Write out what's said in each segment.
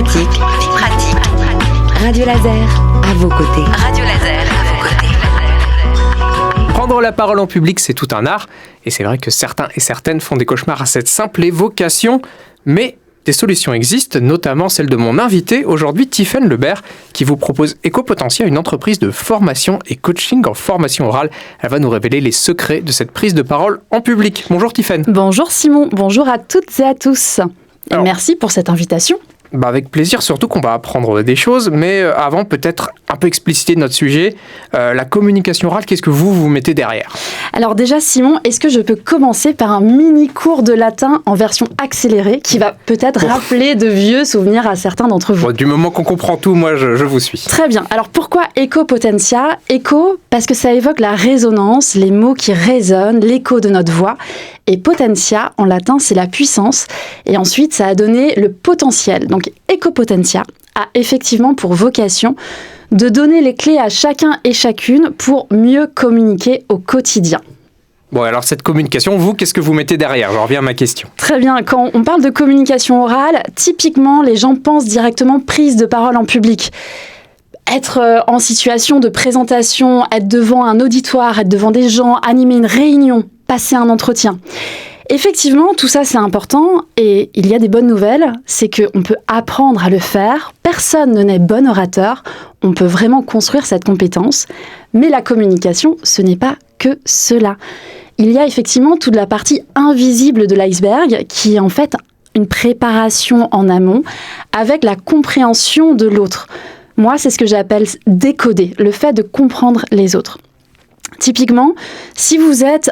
pratique. Radio Laser, à vos côtés. Radio Laser, à vos côtés. Prendre la parole en public, c'est tout un art. Et c'est vrai que certains et certaines font des cauchemars à cette simple évocation. Mais des solutions existent, notamment celle de mon invité aujourd'hui, Tiffaine Lebert, qui vous propose Éco-Potentia, une entreprise de formation et coaching en formation orale. Elle va nous révéler les secrets de cette prise de parole en public. Bonjour Tiffaine. Bonjour Simon, bonjour à toutes et à tous. Et merci pour cette invitation. Avec plaisir, surtout qu'on va apprendre des choses, mais avant peut-être un peu expliciter notre sujet, la communication orale, qu'est-ce que vous mettez derrière ? Alors déjà Simon, est-ce que je peux commencer par un mini cours de latin en version accélérée qui va peut-être rappeler de vieux souvenirs à certains d'entre vous ? Du moment qu'on comprend tout, moi je vous suis. Très bien, alors pourquoi Éco-Potentia ? Éco, parce que ça évoque la résonance, les mots qui résonnent, l'écho de notre voix. Et potentia, en latin, c'est la puissance. Et ensuite, ça a donné le potentiel. Donc, Éco-Potentia a effectivement pour vocation de donner les clés à chacun et chacune pour mieux communiquer au quotidien. Bon, alors cette communication, vous, qu'est-ce que vous mettez derrière ? Je reviens à ma question. Très bien. Quand on parle de communication orale, typiquement, les gens pensent directement prise de parole en public. Être en situation de présentation, être devant un auditoire, être devant des gens, animer une réunion, passer un entretien. Effectivement, tout ça, c'est important et il y a des bonnes nouvelles, c'est qu'on peut apprendre à le faire. Personne ne naît bon orateur, on peut vraiment construire cette compétence. Mais la communication, ce n'est pas que cela. Il y a effectivement toute la partie invisible de l'iceberg qui est en fait une préparation en amont avec la compréhension de l'autre. Moi, c'est ce que j'appelle décoder, le fait de comprendre les autres. Typiquement, si vous êtes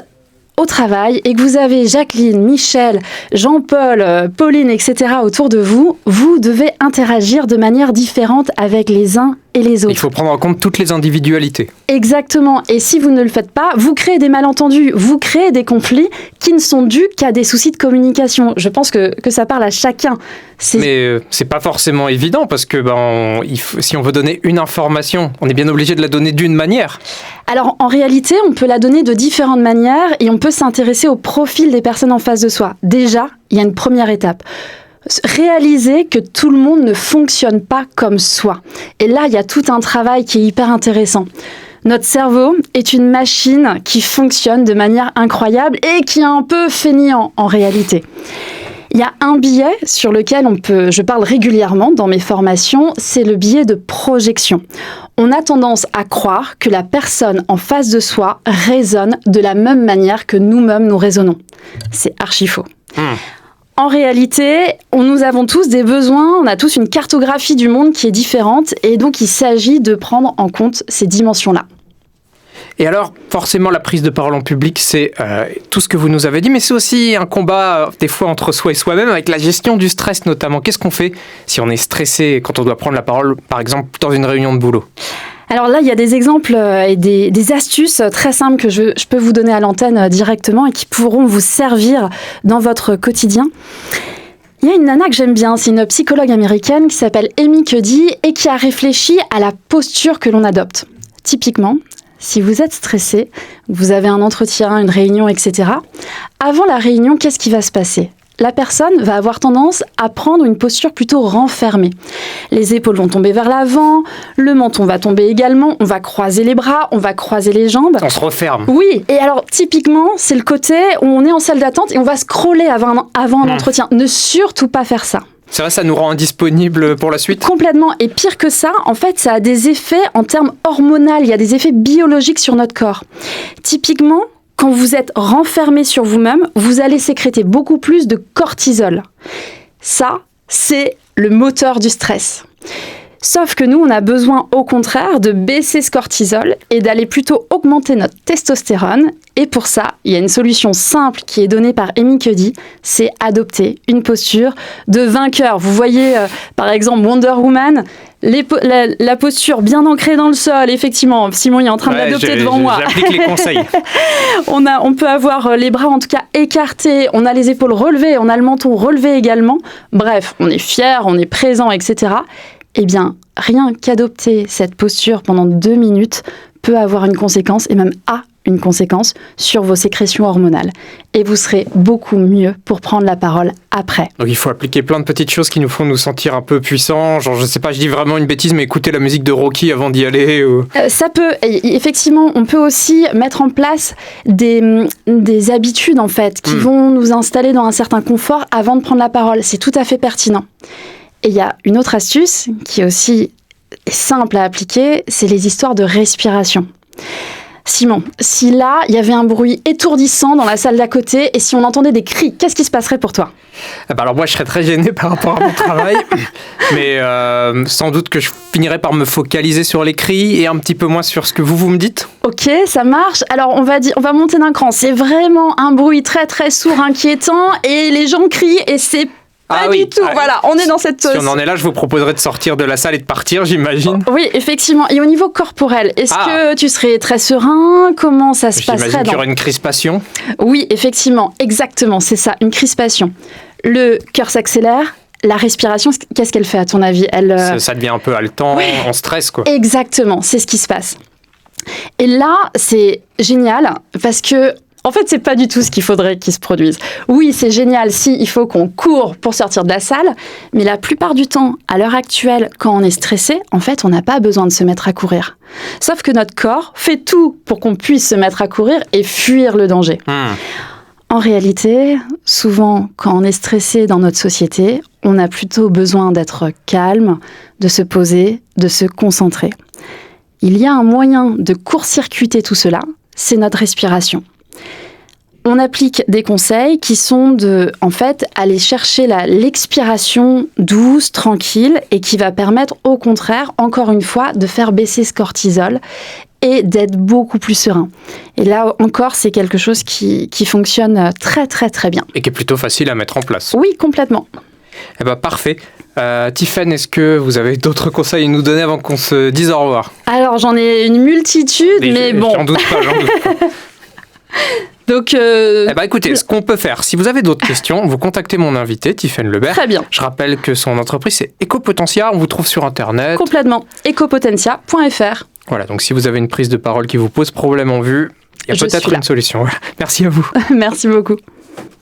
au travail et que vous avez Jacqueline, Michel, Jean-Paul, Pauline, etc. autour de vous, vous devez interagir de manière différente avec les uns et les autres. Il faut prendre en compte toutes les individualités. Exactement. Et si vous ne le faites pas, vous créez des malentendus, vous créez des conflits qui ne sont dus qu'à des soucis de communication. Je pense que ça parle à chacun. Mais c'est pas forcément évident parce que si on veut donner une information, on est bien obligé de la donner d'une manière. Alors en réalité, on peut la donner de différentes manières et on peut s'intéresser au profil des personnes en face de soi. Déjà, il y a une première étape. Réaliser que tout le monde ne fonctionne pas comme soi. Et là, il y a tout un travail qui est hyper intéressant. Notre cerveau est une machine qui fonctionne de manière incroyable et qui est un peu fainéant en réalité. Il y a un biais sur lequel je parle régulièrement dans mes formations, c'est le biais de projection. On a tendance à croire que la personne en face de soi résonne de la même manière que nous-mêmes nous résonnons. C'est archi faux. En réalité, nous avons tous des besoins, on a tous une cartographie du monde qui est différente et donc il s'agit de prendre en compte ces dimensions-là. Et alors, forcément, la prise de parole en public, c'est tout ce que vous nous avez dit, mais c'est aussi un combat, des fois, entre soi et soi-même, avec la gestion du stress notamment. Qu'est-ce qu'on fait si on est stressé quand on doit prendre la parole, par exemple, dans une réunion de boulot ? Alors là, il y a des exemples et des astuces très simples que je peux vous donner à l'antenne directement et qui pourront vous servir dans votre quotidien. Il y a une nana que j'aime bien, c'est une psychologue américaine qui s'appelle Amy Cuddy et qui a réfléchi à la posture que l'on adopte. Typiquement, si vous êtes stressé, vous avez un entretien, une réunion, etc. Avant la réunion, qu'est-ce qui va se passer ? La personne va avoir tendance à prendre une posture plutôt renfermée. Les épaules vont tomber vers l'avant, le menton va tomber également, on va croiser les bras, on va croiser les jambes. On se referme. Oui, et alors typiquement, c'est le côté où on est en salle d'attente et on va scroller avant un entretien. Ne surtout pas faire ça. C'est vrai, ça nous rend indisponibles pour la suite ? Complètement. Et pire que ça, en fait, ça a des effets en termes hormonaux. Il y a des effets biologiques sur notre corps. Typiquement, quand vous êtes renfermé sur vous-même, vous allez sécréter beaucoup plus de cortisol. Ça, c'est le moteur du stress. Sauf que nous, on a besoin au contraire de baisser ce cortisol et d'aller plutôt augmenter notre testostérone. Et pour ça, il y a une solution simple qui est donnée par Amy Cuddy, c'est adopter une posture de vainqueur. Vous voyez, par exemple, Wonder Woman, la posture bien ancrée dans le sol, effectivement. Simon, il est en train de l'adopter devant moi. J'applique les conseils. On peut avoir les bras en tout cas écartés, on a les épaules relevées, on a le menton relevé également. Bref, on est fier, on est présent, etc. Eh bien, rien qu'adopter cette posture pendant 2 minutes peut avoir une conséquence et même a une conséquence sur vos sécrétions hormonales. Et vous serez beaucoup mieux pour prendre la parole après. Donc il faut appliquer plein de petites choses qui nous font nous sentir un peu puissants. Genre, je sais pas, je dis vraiment une bêtise, mais écouter la musique de Rocky avant d'y aller. Ou... Ça peut, effectivement, on peut aussi mettre en place des habitudes, en fait, qui vont nous installer dans un certain confort avant de prendre la parole. C'est tout à fait pertinent. Et il y a une autre astuce qui est aussi simple à appliquer, c'est les histoires de respiration. Simon, si là, il y avait un bruit étourdissant dans la salle d'à côté et si on entendait des cris, qu'est-ce qui se passerait pour toi ? Alors moi, je serais très gêné par rapport à mon travail, mais sans doute que je finirais par me focaliser sur les cris et un petit peu moins sur ce que vous me dites. Ok, ça marche. Alors, on va monter d'un cran. C'est vraiment un bruit très, très sourd, inquiétant, et les gens crient et c'est pas du tout. Voilà, on est dans cette... Si on en est là, je vous proposerais de sortir de la salle et de partir, j'imagine. Oui, effectivement. Et au niveau corporel, est-ce que tu serais très serein ? Comment ça se passerait ? J'imagine qu'il y aurait une crispation. Oui, effectivement, exactement, c'est ça, une crispation. Le cœur s'accélère. La respiration, qu'est-ce qu'elle fait à ton avis ? Ça devient un peu haletant, on stresse quoi. Exactement, c'est ce qui se passe. Et là, c'est génial parce que en fait, c'est pas du tout ce qu'il faudrait qu'il se produise. Oui, c'est génial si il faut qu'on court pour sortir de la salle, mais la plupart du temps, à l'heure actuelle, quand on est stressé, en fait, on n'a pas besoin de se mettre à courir. Sauf que notre corps fait tout pour qu'on puisse se mettre à courir et fuir le danger. En réalité, souvent, quand on est stressé dans notre société, on a plutôt besoin d'être calme, de se poser, de se concentrer. Il y a un moyen de court-circuiter tout cela, c'est notre respiration. On applique des conseils qui sont de, en fait, aller chercher l'expiration douce, tranquille, et qui va permettre, au contraire, encore une fois, de faire baisser ce cortisol et d'être beaucoup plus serein. Et là encore, c'est quelque chose qui fonctionne très, très, très bien. Et qui est plutôt facile à mettre en place. Oui, complètement. Eh ben, parfait. Tiffen, est-ce que vous avez d'autres conseils à nous donner avant qu'on se dise au revoir ? Alors, j'en ai une multitude, mais bon... J'en doute pas. Donc, eh ben, écoutez, ce qu'on peut faire, si vous avez d'autres questions, vous contactez mon invité, Tiffen Lebert. Très bien. Je rappelle que son entreprise, c'est Ecopotentia. On vous trouve sur Internet. Complètement. Ecopotentia.fr. Voilà, donc si vous avez une prise de parole qui vous pose problème en vue, il y a peut-être une solution. Merci à vous. Merci beaucoup.